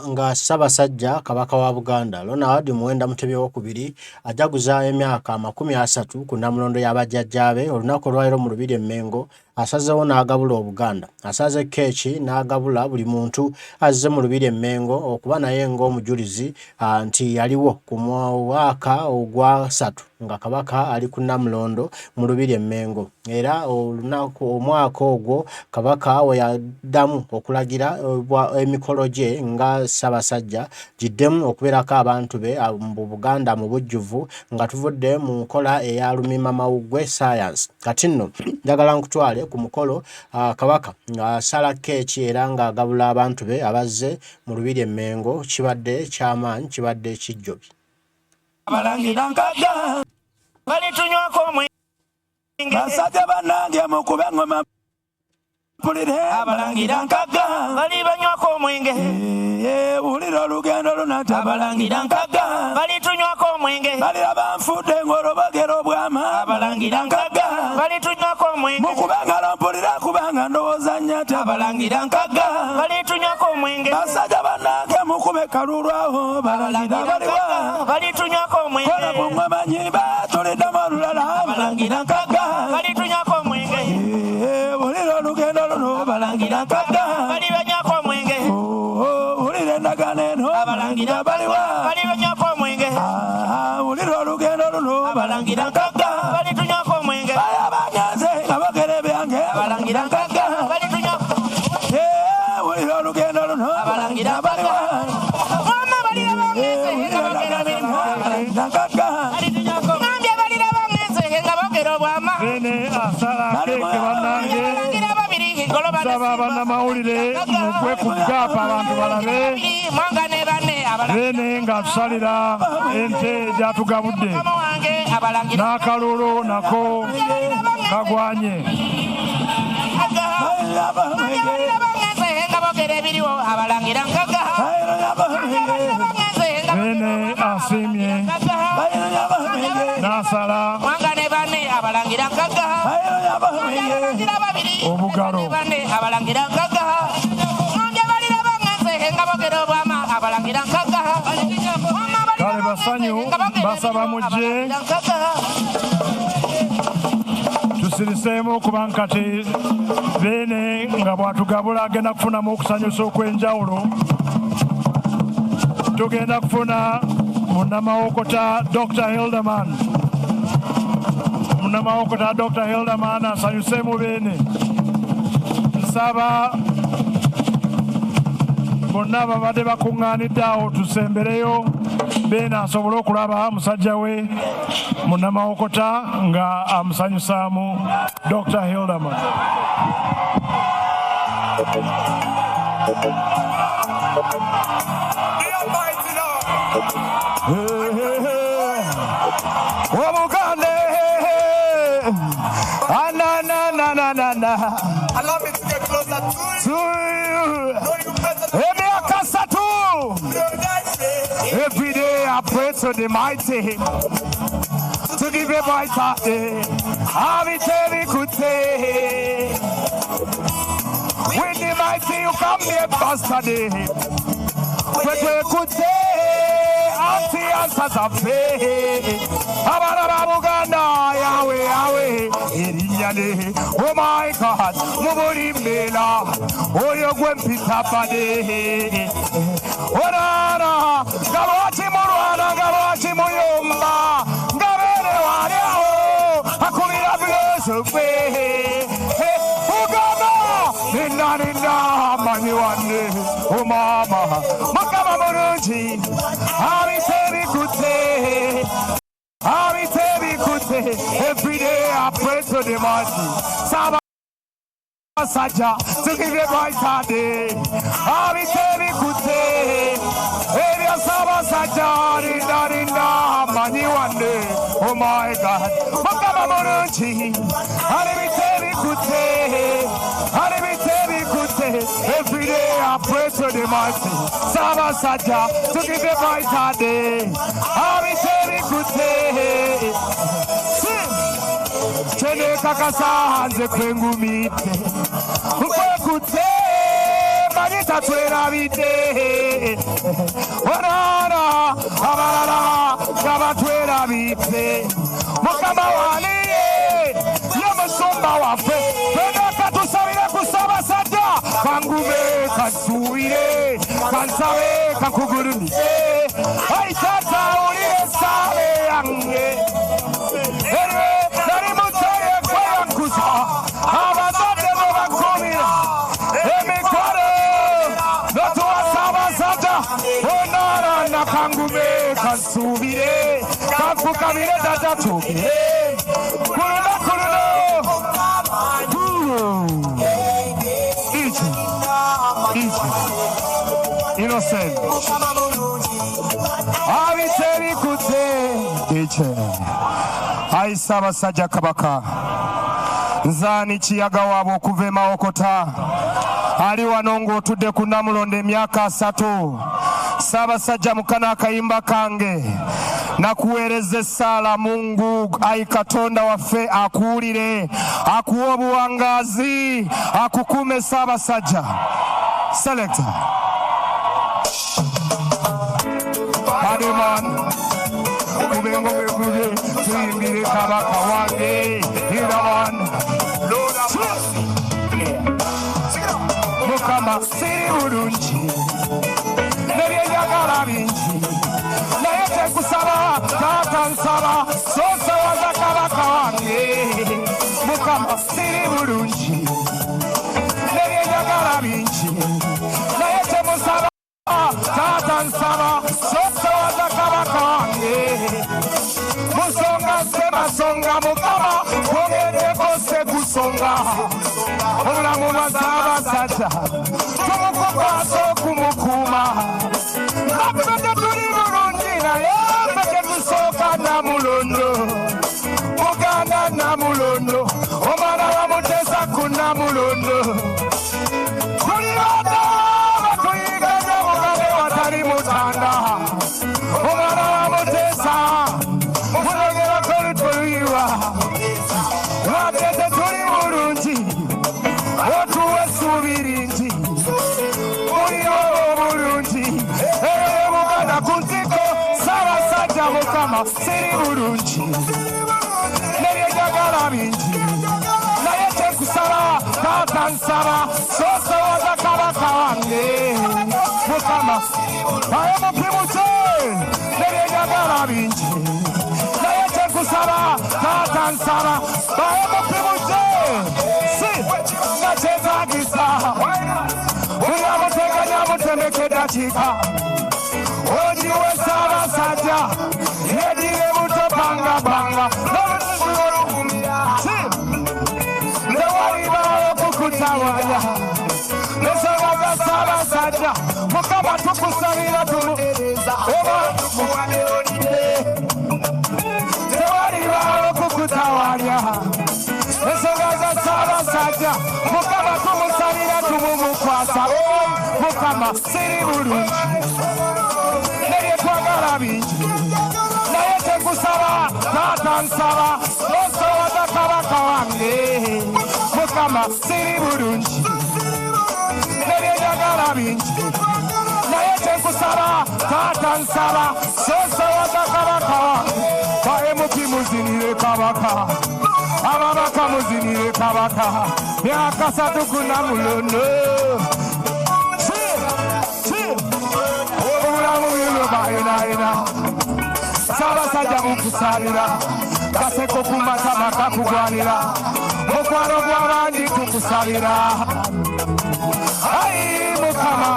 nga Ssaabasajja Kabaka wa Buganda Ronald Muwenda Mutebi II ajaguza emyaka 30 ku Namulondo y'abajjajjaabe olunaku olwaleero mu Lubiri e Mmengo asazeewo n'agabula Obuganda. Asaze keeki n'agabula buli muntu azze mu Lubiri e Mmengo okuba naye ng'omujulizi nti yaliwo ku mwaka ogwa 3 nga Kabaka ali ku Namulondo mu Lubiri e Mmengo. Era omwaka ogwo Kabaka we yaddamu okulagira emikolo gye nga Ssaabasajja giddemu okubeerako abantu be mu Buganda mu bujjuvu nga tuvudde mu nkola eya Lumimamawuggwe science. Kati nno njagala nkutwale ku mukolo Kabaka ng'asala keeki era ng'agabula abantu be abazze mu Lubiri e Mmengo. Kibadde ky'amaanyi, kibadde kijjobi. Abalangira nkagga balitunywako omwenge basajja bannange mukuba engoma mpulire abalangira nkagga bali banywako omwenge wulira olugendo lunata abalangira nkagga balitunywako omwenge baliraba nfudde ng'olubagero obwama abalangira nkagga balitunywako omwenge mukubanga mpulira kubanga ndowooza nnyata abalangira nkagga balitunywako omwenge basajja bannange mukube kalulwaho balangira baliwa balitunywako omwenge kola bung'amanyi batuliddemu olulala abalangira nkagga balitunywako omwenge wulira olugendo luno balangira nkagga bali banywako omwenge wulira endagaano eno abalangira baliwa bali banywako omwenge wulira olugendo luno balangira nkagga balitunywako omwenge bayabanyanze nga bagere byange abalangira nkagga balitunywako wulira olugendo luno abalangira baliwa mama balira bangeze nga bagera bino abalangira nkagga balitunywako ngambye balira bangeze nga bagera obwama bene asala keke bannange saba bannamawulire mukwe ku gaapa abantu balabe bene nga tusalira ente gyatugabudde n'akalulu nako kagwanye bene asiimye n'asala obugalo kale basanyu basaba mujje tusiriseemu kuba nkati bene nga bwatugabula agenda kufunamu okusanyusa okw'enjawulo. Tugenda kufuna munnamawokota Dr. Hilderman. Munnamawokota Dr. Hilderman asanyuseemu bene. Nsaba bonna babadde bakuŋŋaanidde awo tusembereyo bene asobole okulaba musajja we munnamawokota nga amusanyusaamu Dr. Hilderman. Obugande allow me to get closer to you. Every day I pray to the mighty to give a brighter day. When the mighty you come here yesterday, when we could say anti answers of faith. Abana Yahweh, Yahweh, Iriane, oh my God, Muburi Mela, oh your Gwempi Tapade, Orana, Gawachi Morana, Gawachi Moyoma, Gavere Wario, Akumira Bless, Nina, Manuane, oh Mama, Makama Moruji, Ari Tevi Kute, Ari Tevi Kute, every day I pray to the mighty, Saba Saja, to give it right day, Ari Tevi Kute, Eria Saba Saja, Nina, Manuane, oh my God, Makama Moruji, Ari Tevi Kute, every day I pray to the mighty Saba Saja to give a brighter day. Ari Tevi Kute, Chene Kakasa Hanze Kwengu Mite, Kute, Manita Twera Vite, Onana abalala gabatwera bife mukama wali yamusumba waffe twena katusabire kusaba sadda kangume kasuwire kansabe kakugulumize aitata ulire sabe yange ewe nali mutaye kweyankuza abazadde mubakumira emikwano notuwasaba sadda onara nakangume kasubire kafukamire dadatukire kuluno innocent abiteri kute iche aisaba sajja kabaka nzani kiyaga wabo okuva Mawokota ali wano ng'otudde ku Namulondo emyaka 3 Ssaabasajja mukana akayimba kange nakuweereza essaala Mungu ayi Katonda waffe akuwulire akuwa obuwangaazi akukuume Ssaabasajja selector Ademan kubengo bekuye tuyimbire kabaka wange irawan mukama siri bulungi nebyenjagala bingi naye tekusaba taata nsaba sosowaza kabaka wange mukama siri bulungi nebyenjagala bingi naye temusaba taata nsaba sosowaza kabaka wange musonga semasonga mukama kwongeddeko sekusonga obulamu bwa Ssaabasajja tumukukwasa okumukuuma affe tuli bulungi naye ffe tetusooka Namulondo Buganda Namulondo omwana bamutesa ku Namulondo tuli bana batuyiganya mugabe watali mutanda omwana bamutesa mulengera kolutuluyiwa wadde tetuli bulungi otuwa essuubiri nti muliwo obulungi eyo Buganda ku ntiko Ssaabasajja mukama siri bulungi nebyenjagala bingi naye tekusaba taata nsaba sosowoza kabaka wange mukama aye mupimuse nebyenjagala bingi naye tekusaba taata nsaba aye mupimuse nakyetaagisa buli amuteganya amutemeka eddakiika ogiwe Ssaabasajja yegire buto bangabanga tewalibaawo kukutawanya ensonga za Ssaabasajja mukama tukusabira tewalibaawo kukutawanya ensonga za Ssaabasajja mukama tumusabira tumumukwasa mukama siri bulungi nebyetwagala bingi naye tekusaba taata nsaba osowoza kabaka wange mukama siri bulungi nebyenjagala bingi naye tekusaba taata nsaba sosowoza kabaka wange kaye mukimuzinire kabaka ababaka muzinire kabaka myaka 3 ku Namulondo obulamu bwebyo bayinaayina Ssaabasajja mukusaalira kaseko ku matama kakugwanira mukwano gw'abandi tukusabira ayi mukama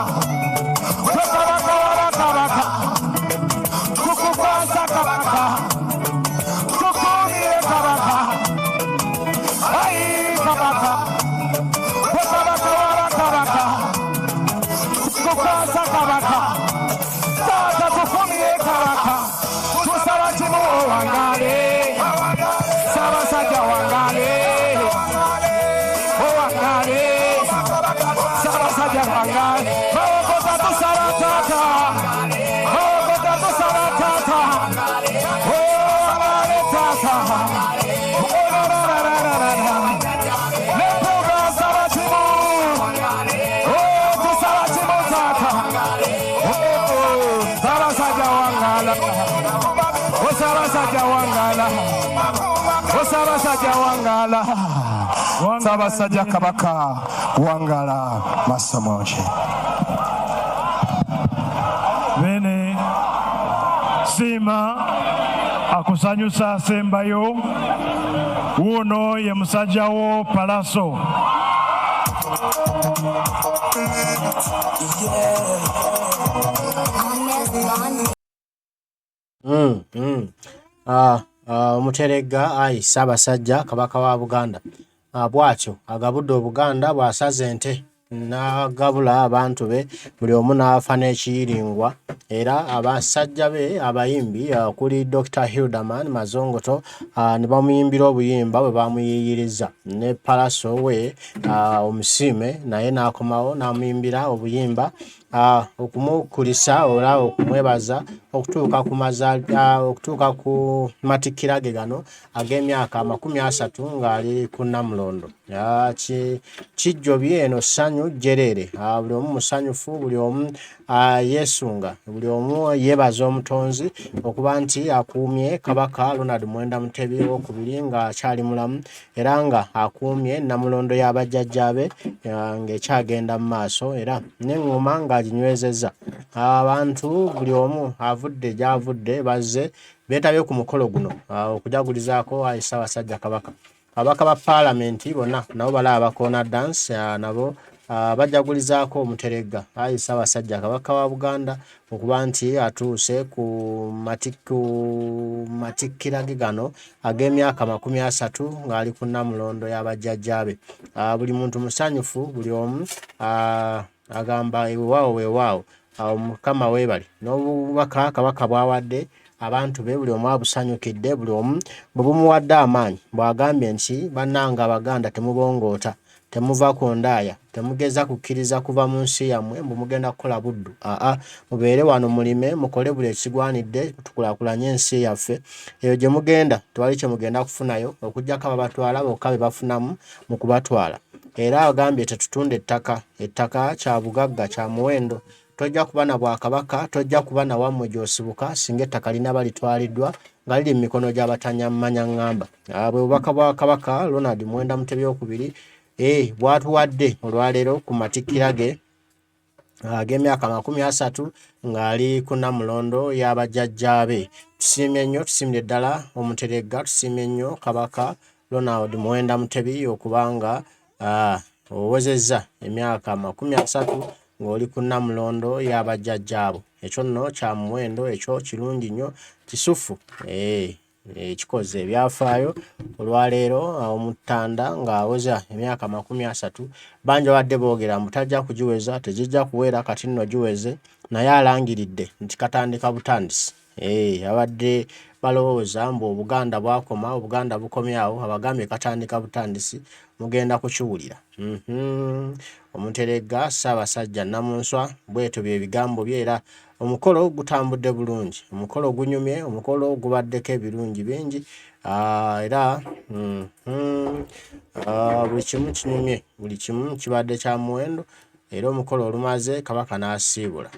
gwe kabaka wabakabaka tukukwasa kabaka tukuumire kabaka ayi kabaka gwe kabaka wabakabaka tukukwasa kabaka taata tukumire kabaka tusaba kimu owangale Ssaabasajja wangale owangale Ssaabasajja wangale Mawokota tusaba taata Mawokota tusaba taata owangale taata nepuga nsaba kimu tusaba kimu taata Sabasajja wangala. Sabasajja wangala. Sabasajja wangala. Sabasajja Kabaka wangala Masamoje. Bene Sima akusanyusa asembayo wuno ye musajja wo Palaso. Omuteregga ayi Ssaabasajja Kabaka wa Buganda bw'atyo agabudde Obuganda bw'asaza ente n'agabula abantu be buli omu n'afa n'ekiyiringwa era abasajja be abayimbi kuli Dr. Hildaman Mazongoto ne bamuyimbira obuyimba bwe bamuyiyiriza ne Palaso we omusiime naye n'akomawo n'amuyimbira obuyimba okumukulisa oba okumwebaza okutuuka ku matikkira ge gano ag'emyaka 30 ng'ali ku Namulondo. Kijjobye eno ssanyu jjereere, buli omu musanyufu, buli omu yeesunga, buli omu yeebaza omutonzi okuba nti akuumye Kabaka Ronald Muwenda Mutebi II ng'akyali mulamu era nga akuumye Namulondo y'abajjajjaabe ng'ekyagenda mu maaso era n'eŋŋoma ng'aginywezezza. Abantu buli omu avudde gy'avudde bazze beetabye ku mukolo guno okujagulizaako Ayi Ssaabasajja Kabaka. Ababaka ba Paalamenti bonna nabo balaba bakoona dance nabo bajagulizaako Omuteregga Ayi Ssaabasajja Kabaka wa Buganda okuba nti atuuse ku matikkira ge gano ag'emyaka 30 ng'ali ku Namulondo y'abajjajjaabe. Buli muntu musanyufu, buli omu agamba weewaawo weewaawo Mukama weebale n'obubaka Kabaka bw'awadde abantu be buli omu abusanyukidde, buli omu bwe bumuwadde amaanyi bw'agambye nti bannanga Abaganda temubongoota, temuva ku ndaaya, temugeza kukkiriza kuva mu nsi yammwe mbu mugenda kukola buddu. Mubeere wano mulime, mukole buli ekigwanidde tukulaakulanye ensi yaffe. Eyo gye mugenda tewali kye mugenda kufunayo okuggyako ababatwala bokka be bafunamu mu kubatwala. Era agambye tetutunda ettaka kya bugagga kya muwendo. Tojja kuba na Bwakabaka, tojja kuba na wammwe gy'osibuka singa ettaka linaba litwaliddwa nga liri mu mikono gy'abatanyamanya ŋŋamba. Bwe bubaka bwa Kabaka Ronald Muwenda Mutebi II bw'atuwadde olwaleero ku matikkira ge ag'emyaka 30 ng'ali ku Namulondo y'abajjajjaabe. Tusiimye nnyo, tusiimye ddala Omuteregga, tusiimye nnyo Kabaka Ronald Muwenda Mutebi okubanga owezezza emyaka 30 ng'oli ku Namulondo y'abajjajjaabo. Ekyo nno kya muwendo, ekyo kirungi nnyo, kisufu kikoze ebyafaayo olwaleero Omutanda ng'aweza emyaka 30. Bangi babadde boogera mbu tajja kugiweza, tegijja kuwera, kati nno giweze, naye alangiridde nti katandika butandisi. Abadde balowooza mbu Obuganda bwakoma, Obuganda bukomyawo, abagambye katandika butandisi, mugenda kukiwulira. Omuteregga Ssaabasajja Namunswa bwetyo bye bigambo bye era omukolo gutambudde bulungi, omukolo gunyumye, omukolo gubaddeko ebirungi bingi era buli kimu kinyumye, buli kimu kibadde kya muwendo era omukolo olumaze Kabaka n'asiibula.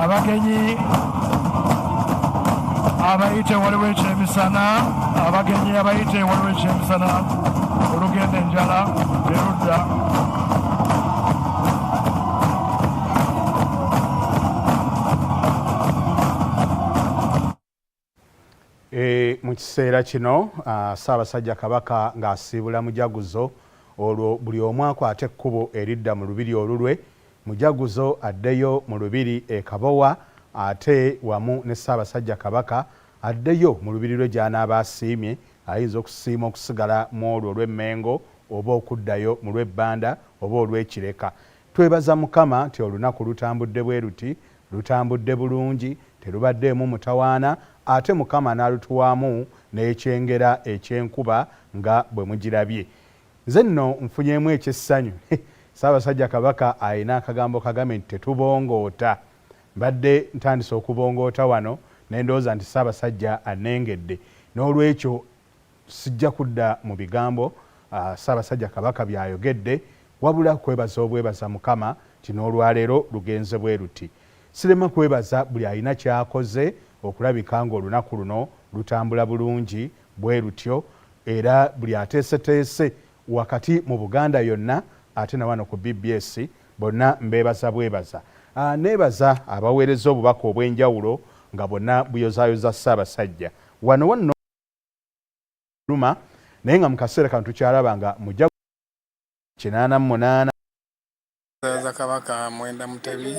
Abagenyi abayite waliwo ekyemisana, abagenyi abayite waliwo ekyemisana, olugenda enjala erudda. Mu kiseera kino Ssaabasajja Kabaka ng'asiibula mujaguzo olwo buli omu akwate ekkubo eridda mu lubiri olulwe. Mujaguzo addeyo mu lubiri e Kabowa ate wamu ne Ssaabasajja Kabaka addeyo mu lubiri lwe gy'anaaba asiimye. Ayinza okusiima okusigala mu olwo olw'Emmengo oba okuddayo mu lw'Ebbanda oba olw'Ekireka. Twebaza Mukama nti olunaku lutambudde bwe luti, lutambudde bulungi, terubaddeemu mutawaana, ate Mukama n'alutuwaamu n'ekyengera eky'enkuba nga bwe mugirabye. Nze nno nfunyemu ekyessanyu. Ssaabasajja Kabaka ayina akagambo kagambe nti tetubongoota. Mbadde ntandise okubongoota wano ne ndowooza nti Ssaabasajja annengedde. N'olwekyo sijja kudda mu bigambo Ssaabasajja Kabaka by'ayogedde, wabula kwebaza obwebaza Mukama nti n'olwaleero lugenze bwe luti. Sirema kwebaza buli alina ky'akoze okulabika ng'olunaku luno lutambula bulungi bwe lutyo, era buli ateeseteese wakati mu Buganda yonna ate na wano ku BBS bonna mbeebaza bwebaza. Neebaza abaweereza obubaka obw'enjawulo nga bonna buyozaayoza Ssaabasajja. Wano wanno luma naye nga mu kaseera kano tukyalaba nga mujja 88. Kabaka Mwenda Mutebi